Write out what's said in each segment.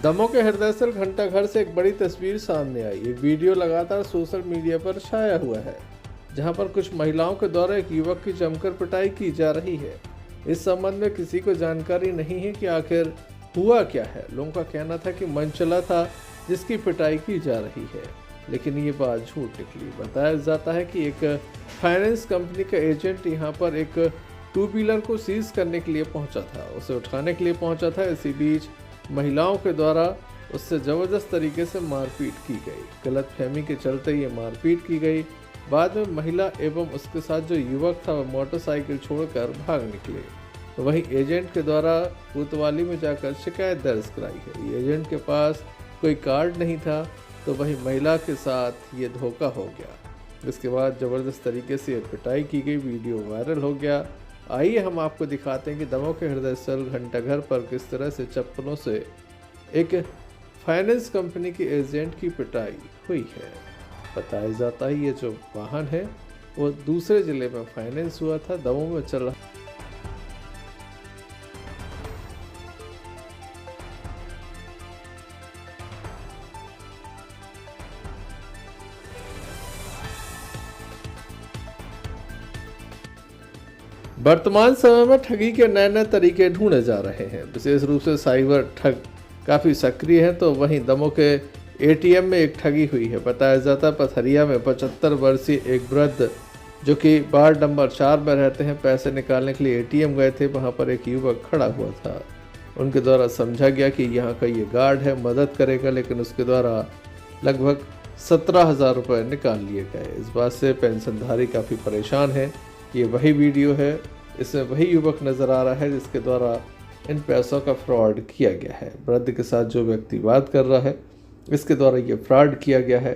दमोह के हृदयस्थल घंटाघर से एक बड़ी तस्वीर सामने आई। ये वीडियो लगातार सोशल मीडिया पर छाया हुआ है, जहां पर कुछ महिलाओं के द्वारा एक युवक की जमकर पिटाई की जा रही है। इस संबंध में किसी को जानकारी नहीं है कि आखिर हुआ क्या है। लोगों का कहना था कि मनचला था जिसकी पिटाई की जा रही है, लेकिन ये बात झूठ निकली। बताया जाता है कि एक फाइनेंस कंपनी का एजेंट यहां पर एक टू व्हीलर को सीज करने के लिए पहुंचा था, उसे उठाने के लिए पहुंचा था। इसी बीच महिलाओं के द्वारा उससे ज़बरदस्त तरीके से मारपीट की गई। गलतफहमी के चलते ये मारपीट की गई। बाद में महिला एवं उसके साथ जो युवक था वह मोटरसाइकिल छोड़कर भाग निकले। वहीं एजेंट के द्वारा कोतवाली में जाकर शिकायत दर्ज कराई है। ये एजेंट के पास कोई कार्ड नहीं था, तो वहीं महिला के साथ ये धोखा हो गया। इसके बाद ज़बरदस्त तरीके से पिटाई की गई, वीडियो वायरल हो गया। आइए हम आपको दिखाते हैं कि दमोह के हृदयस्थल घंटाघर पर किस तरह से चप्पलों से एक फाइनेंस कंपनी के एजेंट की पिटाई हुई है। बताया जाता है ये जो वाहन है वो दूसरे जिले में फाइनेंस हुआ था, दमोह में चल रहा। वर्तमान समय में ठगी के नए नए तरीके ढूंढे जा रहे हैं। विशेष रूप से साइबर ठग काफ़ी सक्रिय हैं। तो वहीं दमोह के एटीएम में एक ठगी हुई है। बताया जाता है पथरिया में 75 वर्षीय एक वृद्ध जो कि वार्ड नंबर 4 में रहते हैं, पैसे निकालने के लिए एटीएम गए थे। वहां पर एक युवक खड़ा हुआ था। उनके द्वारा समझा गया कि यहाँ का ये गार्ड है, मदद करेगा, लेकिन उसके द्वारा लगभग 17,000 रुपये निकाल लिए गए। इस बात से पेंशनधारी काफ़ी परेशान है। ये वही वीडियो है, इसमें वही युवक नज़र आ रहा है जिसके द्वारा इन पैसों का फ्रॉड किया गया है। वृद्ध के साथ जो व्यक्ति बात कर रहा है इसके द्वारा ये फ्रॉड किया गया है।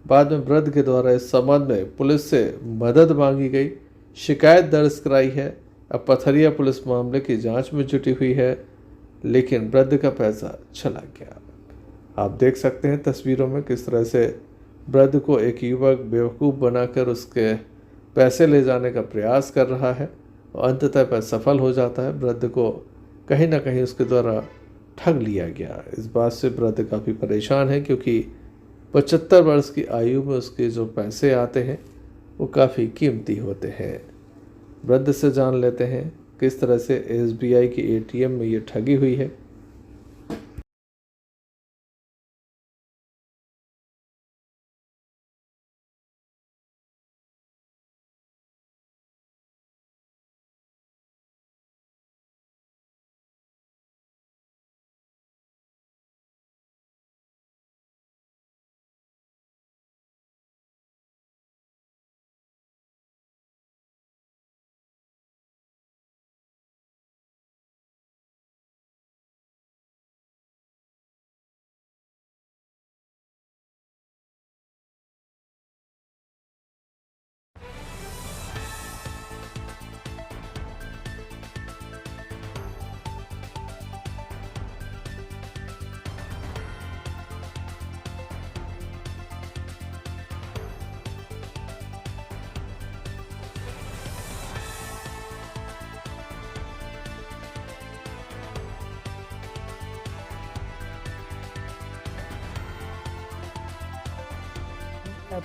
बाद में वृद्ध के द्वारा इस संबंध में पुलिस से मदद मांगी गई, शिकायत दर्ज कराई है। अब पथरिया पुलिस मामले की जांच में जुटी हुई है, लेकिन वृद्ध का पैसा चला गया। आप देख सकते हैं तस्वीरों में किस तरह से वृद्ध को एक युवक बेवकूफ़ बनाकर उसके पैसे ले जाने का प्रयास कर रहा है और अंततः पर सफल हो जाता है। वृद्ध को कहीं ना कहीं उसके द्वारा ठग लिया गया। इस बात से वृद्ध काफ़ी परेशान है, क्योंकि 75 वर्ष की आयु में उसके जो पैसे आते हैं वो काफ़ी कीमती होते हैं। वृद्ध से जान लेते हैं किस तरह से SBI की ATM में ये ठगी हुई है।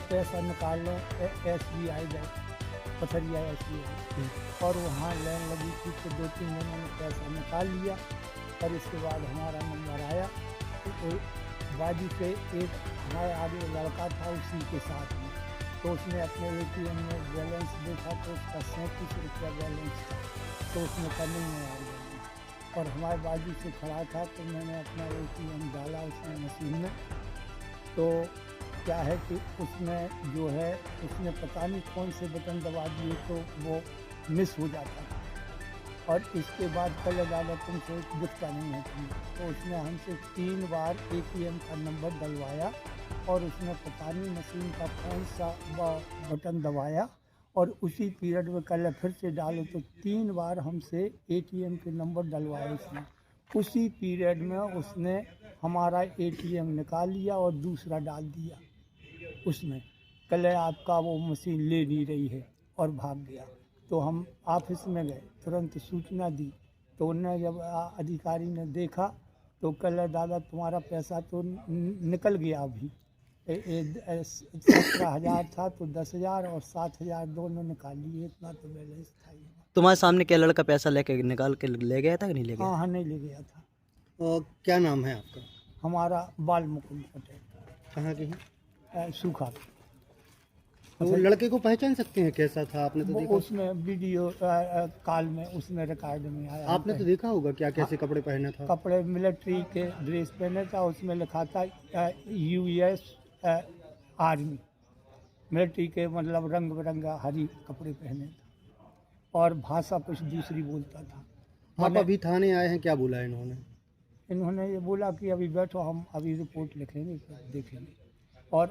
पैसा निकाल लो SBI बैंक, पथरिया SBI, और वहाँ लाइन लगी थी तो 2-3 जनों ने पैसा निकाल लिया। और इसके बाद हमारा नंबर आया तो बाजू से एक हमारे आगे लड़का था उसी के साथ में, तो उसने अपने ATM में बैलेंस देखा तो उसका 37 रुपया बैलेंस था। तो उसने कहा नहीं है यार बैलेंस, और हमारे बाजू से खड़ा था। तो मैंने अपना ATM डाला उसमें मशीन में, तो क्या है कि उसमें जो है उसने पता नहीं कौन से बटन दबा दिए तो वो मिस हो जाता था। और इसके बाद कल ज़्यादा तुमसे दिखता नहीं है तुम्हें, तो उसने हमसे 3 बार ATM का नंबर डलवाया और उसने पता नहीं मशीन का कौन सा बटन दबाया, और उसी पीरियड में कल फिर से डालो तो 3 बार हमसे ATM के नंबर डलवाए उसने। उसी पीरियड में उसने हमारा ATM निकाल लिया और दूसरा डाल दिया उसमें। कल आपका वो मशीन ले नहीं रही है और भाग गया। तो हम ऑफिस में गए, तुरंत सूचना दी, तो उन्होंने जब अधिकारी ने देखा तो कह रहे दादा तुम्हारा पैसा तो निकल गया अभी 17,000 था तो 10,000 और 7,000 दोनों निकाल लिए, इतना तो बैलेंस था ही। तुम्हारे सामने क्या लड़का पैसा लेके निकाल के ले गया था कि नहीं ले गया? हाँ हाँ, नहीं ले गया था। और क्या नाम है आपका? हमारा बाल मुकुंद पटेल, कहाँ के हैं? सूखा। वो लड़के को पहचान सकते हैं कैसा था? आपने तो वो देखा, उसमें वीडियो कॉल में उसमें रिकॉर्ड में आया। आपने तो देखा होगा क्या कैसे कपड़े पहना था? कपड़े मिलिट्री के ड्रेस पहने था, उसमें लिखा था US आर्मी, मिलिट्री के मतलब रंग बिरंगा हरी कपड़े पहने था और भाषा कुछ दूसरी बोलता था। आप अभी थाने आए हैं, क्या बोला इन्होंने? इन्होंने ये बोला कि अभी बैठो, हम अभी रिपोर्ट लिखेंगे फिर देखेंगे। और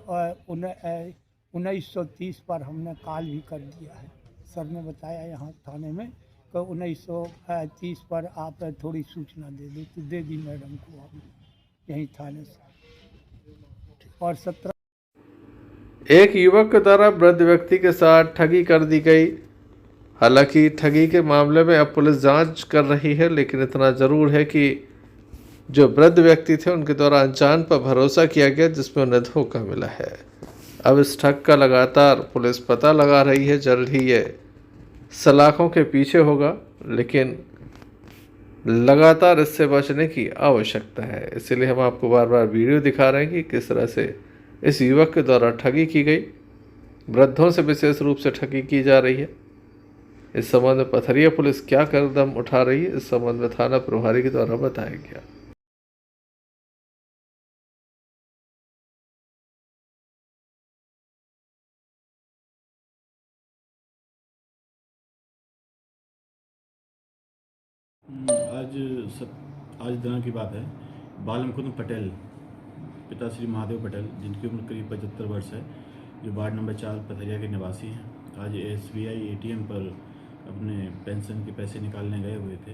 1930 पर हमने कॉल भी कर दिया है। सर ने बताया यहाँ थाने में कि 1930 पर आप थोड़ी सूचना दे दो, तो दे दी मैडम को हम यहीं थाने से। और 17 एक युवक के द्वारा वृद्ध व्यक्ति के साथ ठगी कर दी गई। हालांकि ठगी के मामले में अब पुलिस जांच कर रही है, लेकिन इतना जरूर है कि जो वृद्ध व्यक्ति थे उनके द्वारा अनजान पर भरोसा किया गया, जिसमें उन्हें धोखा मिला है। अब इस ठग का लगातार पुलिस पता लगा रही है। जल्द ही ये सलाखों के पीछे होगा, लेकिन लगातार इससे बचने की आवश्यकता है। इसीलिए हम आपको बार बार वीडियो दिखा रहे हैं कि किस तरह से इस युवक के द्वारा ठगी की गई। वृद्धों से विशेष रूप से ठगी की जा रही है। इस संबंध में पथरिया पुलिस क्या कदम उठा रही है, इस संबंध में थाना प्रभारी के द्वारा बताया गया। आज दिनांक की बात है। बाल मुकुंद पटेल, पिता श्री महादेव पटेल, जिनकी उम्र करीब 75 वर्ष है, जो वार्ड नंबर 4 पथरिया के निवासी हैं, आज SBI ATM पर अपने पेंशन के पैसे निकालने गए हुए थे।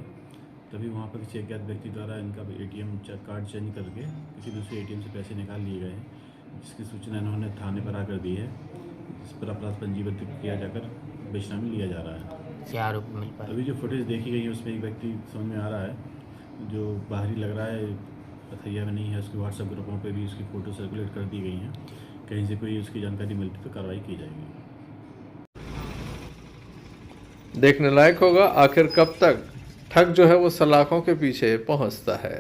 तभी वहाँ पर किसी अज्ञात व्यक्ति द्वारा इनका ATM कार्ड चेंज करके किसी दूसरे ATM से पैसे निकाल लिए गए हैं, जिसकी सूचना इन्होंने थाने पर आकर दी है, जिस पर अपराध पंजीबद्ध किया जाकर बेचना में लिया जा रहा है। क्या आरोप मिल पाया? अभी जो फुटेज देखी गई है उसमें एक व्यक्ति समझ में आ रहा है, जो बाहरी लग रहा है, पथरिया में नहीं है। उसके व्हाट्सएप ग्रुपों पे भी उसकी फ़ोटो सर्कुलेट कर दी गई हैं। कहीं से कोई उसकी जानकारी मिलती तो कार्रवाई की जाएगी। देखने लायक होगा आखिर कब तक ठग जो है वो सलाखों के पीछे पहुंचता है।